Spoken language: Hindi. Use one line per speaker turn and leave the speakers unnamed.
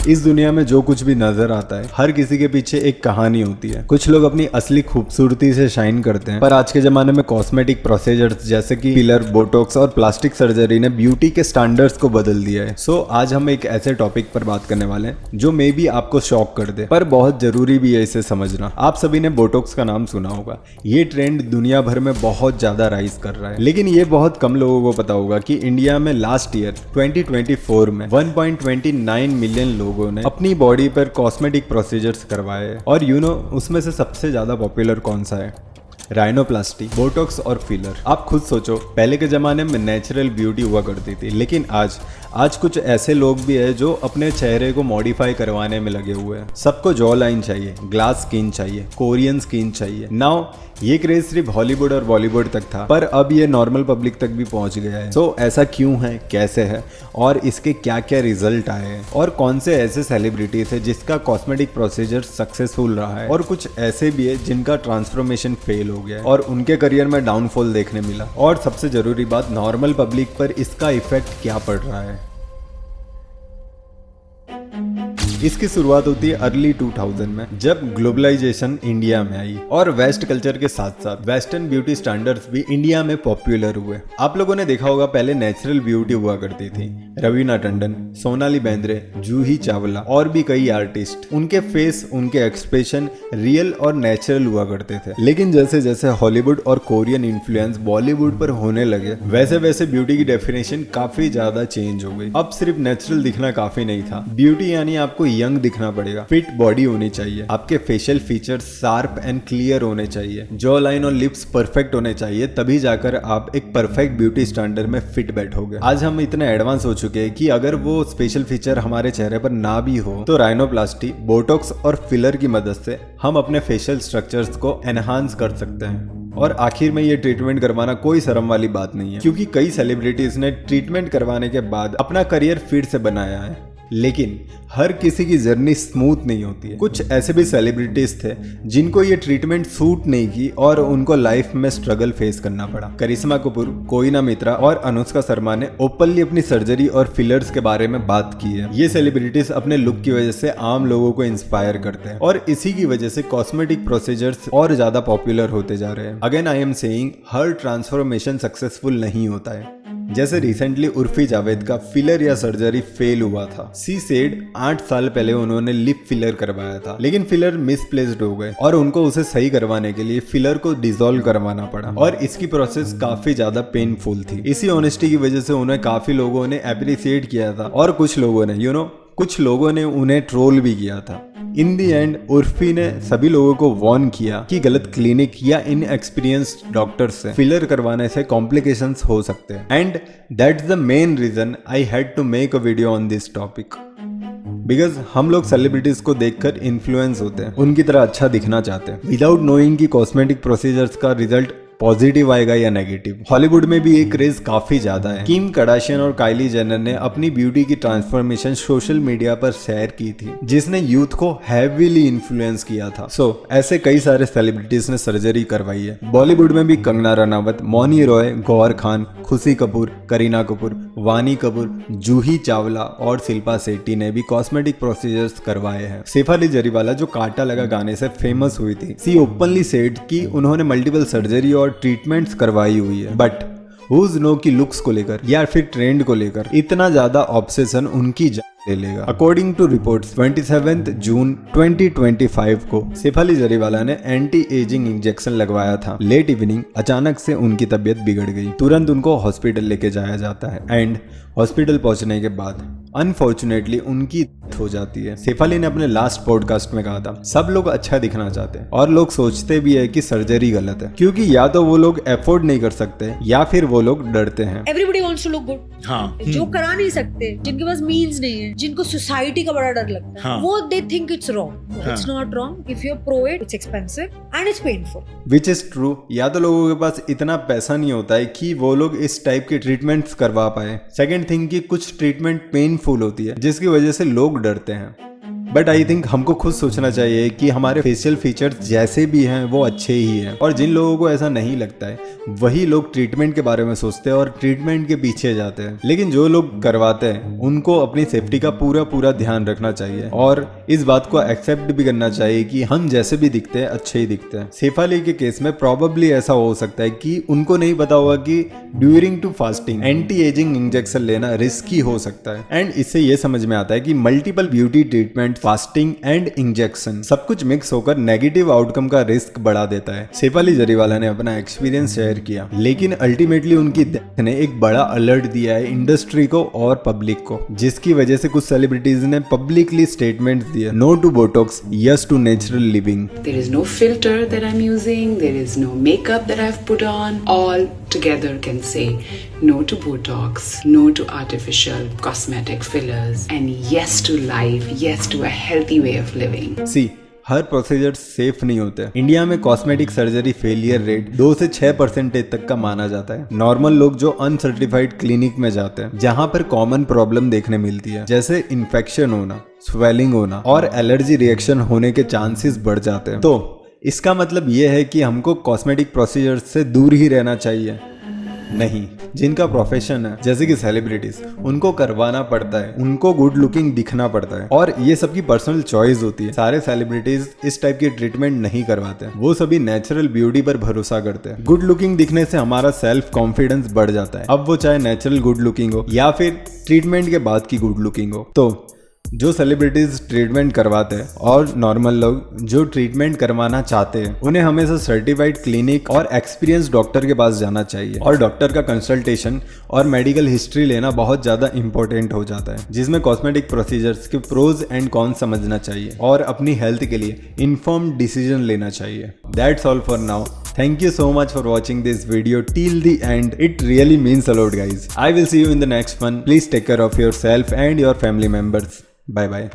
इस दुनिया में जो कुछ भी नजर आता है हर किसी के पीछे एक कहानी होती है। कुछ लोग अपनी असली खूबसूरती से शाइन करते हैं, पर आज के जमाने में कॉस्मेटिक प्रोसीजर्स जैसे कि फिलर, बोटॉक्स और प्लास्टिक सर्जरी ने ब्यूटी के स्टैंडर्ड्स को बदल दिया है। सो आज हम एक ऐसे टॉपिक पर बात करने वाले हैं जो मे बी आपको शॉक कर दे, पर बहुत जरूरी भी है इसे समझना। आप सभी ने बोटॉक्स का नाम सुना होगा। ये ट्रेंड दुनिया भर में बहुत ज्यादा राइज कर रहा है, लेकिन ये बहुत कम लोगों को पता होगा कि इंडिया में लास्ट ईयर 2024 में 1.29 मिलियन लोगों ने अपनी बॉडी पर कॉस्मेटिक प्रोसीजर्स करवाए हैं। और उसमें से सबसे ज्यादा पॉपुलर कौन सा है? राइनोप्लास्टी, बोटॉक्स और फिलर। आप खुद सोचो, पहले के जमाने में नेचुरल ब्यूटी हुआ करती थी, लेकिन आज कुछ ऐसे लोग भी हैं जो अपने चेहरे को मॉडिफाई करवाने में लगे हुए हैं। सबको जॉ लाइन चाहिए, ग्लास स्किन चाहिए, कोरियन स्किन चाहिए। नाउ ये क्रेज सिर्फ हॉलीवुड और बॉलीवुड तक था, पर अब ये नॉर्मल पब्लिक तक भी पहुंच गया है। सो ऐसा क्यों है, कैसे है और इसके क्या क्या रिजल्ट आए हैं, और कौन से ऐसे सेलिब्रिटीज है जिसका कॉस्मेटिक प्रोसीजर सक्सेसफुल रहा है, और कुछ ऐसे भी है जिनका ट्रांसफॉर्मेशन फेल हो गया है और उनके करियर में डाउनफॉल देखने मिला। और सबसे जरूरी बात, नॉर्मल पब्लिक पर इसका इफेक्ट क्या पड़ रहा है। इसकी शुरुआत होती है अर्ली 2000 में, जब ग्लोबलाइजेशन इंडिया में आई और वेस्ट कल्चर के साथ साथ वेस्टर्न ब्यूटी स्टैंडर्ड्स भी इंडिया में पॉपुलर हुए। आप लोगों ने देखा होगा, पहले नेचुरल ब्यूटी हुआ करती थी। रवीना टंडन, सोनाली बेंद्रे, जूही चावला और भी कई आर्टिस्ट, उनके फेस, उनके एक्सप्रेशन रियल और नेचुरल हुआ करते थे। लेकिन जैसे जैसे हॉलीवुड और कोरियन इन्फ्लुएंस बॉलीवुड पर होने लगे, वैसे वैसे ब्यूटी की डेफिनेशन काफी ज्यादा चेंज हो गई। अब सिर्फ नेचुरल दिखना काफी नहीं था। ब्यूटी यानी आपको यंग दिखना पड़ेगा, फिट बॉडी होनी चाहिए, आपके facial features sharp and clear होने चाहिए, जॉ लाइन और लिप्स परफेक्ट होने चाहिए, तभी जाकर आप एक परफेक्ट ब्यूटी स्टैंडर्ड में फिट बैठोगे। आज हम इतने एडवांस हो चुके हैं कि अगर वो स्पेशल फीचर हमारे चेहरे पर ना भी हो तो राइनोप्लास्टी, बोटॉक्स और फिलर की मदद से हम अपने फेशियल स्ट्रक्चर्स को एनहांस कर सकते हैं। और आखिर में ये ट्रीटमेंट करवाना कोई शर्म वाली बात नहीं है, क्योंकि कई सेलिब्रिटीज ने ट्रीटमेंट करवाने के बाद अपना करियर फिर से बनाया है। लेकिन हर किसी की जर्नी स्मूथ नहीं होती है। कुछ ऐसे भी सेलिब्रिटीज थे जिनको ये ट्रीटमेंट सूट नहीं की और उनको लाइफ में स्ट्रगल फेस करना पड़ा। करिश्मा कपूर, कोइना मित्रा और अनुष्का शर्मा ने ओपनली अपनी सर्जरी और फिलर्स के बारे में बात की है। ये सेलिब्रिटीज अपने लुक की वजह से आम लोगों को इंस्पायर करते हैं और इसी की वजह से कॉस्मेटिक प्रोसीजर्स और ज्यादा पॉपुलर होते जा रहे हैं। Again I am saying, her transformation successful नहीं होता है। जैसे रिसेंटली उर्फी जावेद का फिलर या सर्जरी फेल हुआ था। सी सेड 8 साल पहले उन्होंने लिप फिलर करवाया था, लेकिन फिलर मिसप्लेस्ड हो गए और उनको उसे सही करवाने के लिए फिलर को डिसॉल्व करवाना पड़ा और इसकी प्रोसेस काफी ज्यादा पेनफुल थी। इसी ऑनेस्टी की वजह से उन्हें काफी लोगों ने अप्रिशिएट किया था और कुछ लोगों ने उन्हें ट्रोल भी किया था। इन दी एंड उर्फी ने सभी लोगों को वार्न किया कि गलत क्लिनिक या इनएक्सपीरियंस्ड डॉक्टर से फिलर करवाने से कॉम्प्लिकेशंस हो सकते हैं। And that's the main reason I had to make a video on this topic, because हम लोग सेलिब्रिटीज को देखकर इन्फ्लुएंस होते हैं, उनकी तरह अच्छा दिखना चाहते हैं, विदाउट नोइंग कि कॉस्मेटिक प्रोसीजर्स का रिजल्ट पॉजिटिव आएगा या नेगेटिव। हॉलीवुड में भी एक क्रेज काफी ज्यादा है। किम कार्दाशियन और काइली जेनर ने अपनी ब्यूटी की ट्रांसफॉर्मेशन सोशल मीडिया पर शेयर की थी, जिसने यूथ को हैवीली इन्फ्लुएंस किया था। ऐसे कई सारे सेलिब्रिटीज ने सर्जरी करवाई है। बॉलीवुड में भी कंगना रनावत, मौनी रॉय, गौहर खान, खुशी कपूर, करीना कपूर, वानी कपूर, जूही चावला और शिल्पा शेट्टी ने भी कॉस्मेटिक प्रोसीजर्स करवाए हैं। शेफाली जरीवाला, जो कांटा लगा गाने से फेमस हुई थी, सी ओपनली सेड कि उन्होंने मल्टीपल सर्जरी और ट्रीटमेंट्स करवाई हुई है, बट हुज नो की लुक्स को लेकर या फिर ट्रेंड को लेकर इतना ज्यादा ऑब्सेशन उनकी जान ले लेगा। अकॉर्डिंग टू रिपोर्ट्स 27 जून 2025 को शेफाली जरीवाला ने एंटी एजिंग इंजेक्शन लगवाया था। लेट इवनिंग अचानक से उनकी तबीयत बिगड़ गई। तुरंत उनको हॉस्पिटल लेके जाया जाता है एंड हॉस्पिटल पहुंचने के बाद अनफॉर्चुनेटली उनकी डेथ हो जाती है। शेफाली ने अपने लास्ट पॉडकास्ट में कहा था, सब लोग अच्छा दिखना चाहते हैं और लोग सोचते भी है कि सर्जरी गलत है, क्योंकि या तो वो लोग अफोर्ड नहीं कर सकते या फिर वो लोग डरते हैं।
Everybody wants to look good. हाँ। जो करा नहीं सकते, जिनके पास मीन्स नहीं है, जिनको सोसाइटी का बड़ा डर लगता है, हाँ। वो they think it's wrong. It's not wrong. If you are pro it, it's expensive and it's painful,
which is true. या तो लोगों के पास इतना पैसा नहीं होता है कि वो लोग इस टाइप के ट्रीटमेंट्स करवा पाए। सेकंड थिंग कि कुछ ट्रीटमेंट पेनफुल होती है जिसकी वजह से लोग डरते हैं। बट आई थिंक हमको खुद सोचना चाहिए कि हमारे फेशियल फीचर्स जैसे भी हैं वो अच्छे ही हैं, और जिन लोगों को ऐसा नहीं लगता है वही लोग ट्रीटमेंट के बारे में सोचते हैं और ट्रीटमेंट के पीछे जाते हैं। लेकिन जो लोग करवाते हैं उनको अपनी सेफ्टी का पूरा ध्यान रखना चाहिए और इस बात को एक्सेप्ट भी करना चाहिए कि हम जैसे भी दिखते हैं अच्छे ही दिखते हैं। शेफाली के केस में प्रॉबेबली ऐसा हो सकता है कि उनको नहीं पता होगा कि during to fasting anti ageing injection लेना रिस्की हो सकता है, एंड इससे ये समझ में आता है कि multiple beauty treatment, fasting and injection सब कुछ मिक्स होकर नेगेटिव आउटकम का रिस्क बढ़ा देता है। शेफाली जरीवाला ने अपना एक्सपीरियंस शेयर किया, लेकिन अल्टीमेटली उनकी डेथ ने एक बड़ा अलर्ट दिया है इंडस्ट्री को और पब्लिक को, जिसकी वजह से कुछ सेलिब्रिटीज ने पब्लिकली स्टेटमेंट दिए, no to botox, yes to natural living.
There is no filter that I'm using, there is no makeup that I've put on, all together can say no to Botox, no to artificial cosmetic fillers, and yes to life, yes to a healthy way of living.
See, her procedure safe नहीं होते। इंडिया में कॉस्मेटिक सर्जरी फेलियर रेट 2 से 6% तक का माना जाता है। नॉर्मल लोग जो अनसर्टिफाइड क्लिनिक में जाते हैं जहां पर कॉमन प्रॉब्लम देखने मिलती है, जैसे इन्फेक्शन होना, स्वेलिंग होना और एलर्जी रिएक्शन होने के चांसेस बढ़ जाते हैं। तो इसका मतलब ये है कि हमको कॉस्मेटिक प्रोसीजर से दूर ही रहना चाहिए? नहीं, जिनका प्रोफेशन है जैसे कि सेलिब्रिटीज, उनको करवाना पड़ता है, उनको गुड लुकिंग दिखना पड़ता है और ये सबकी पर्सनल चॉइस होती है। सारे सेलिब्रिटीज इस टाइप की ट्रीटमेंट नहीं करवाते, वो सभी नेचुरल ब्यूटी पर भरोसा करते हैं। गुड लुकिंग दिखने से हमारा सेल्फ कॉन्फिडेंस बढ़ जाता है, अब वो चाहे नेचुरल गुड लुकिंग हो या फिर ट्रीटमेंट के बाद की गुड लुकिंग हो। तो जो सेलिब्रिटीज ट्रीटमेंट करवाते हैं और नॉर्मल लोग जो ट्रीटमेंट करवाना चाहते हैं, उन्हें हमेशा सर्टिफाइड क्लिनिक और एक्सपीरियंस डॉक्टर के पास जाना चाहिए, और डॉक्टर का कंसल्टेशन और मेडिकल हिस्ट्री लेना बहुत ज़्यादा इंपॉर्टेंट हो जाता है, जिसमें कॉस्मेटिक प्रोसीजर्स के प्रोज एंड कॉन समझना चाहिए और अपनी हेल्थ के लिए इन्फॉर्म्ड डिसीजन लेना चाहिए। That's all for now. Thank you so much for watching this video till the end. It really means a lot, guys. I will see you in the next one. Please take care of yourself and your family members. Bye bye.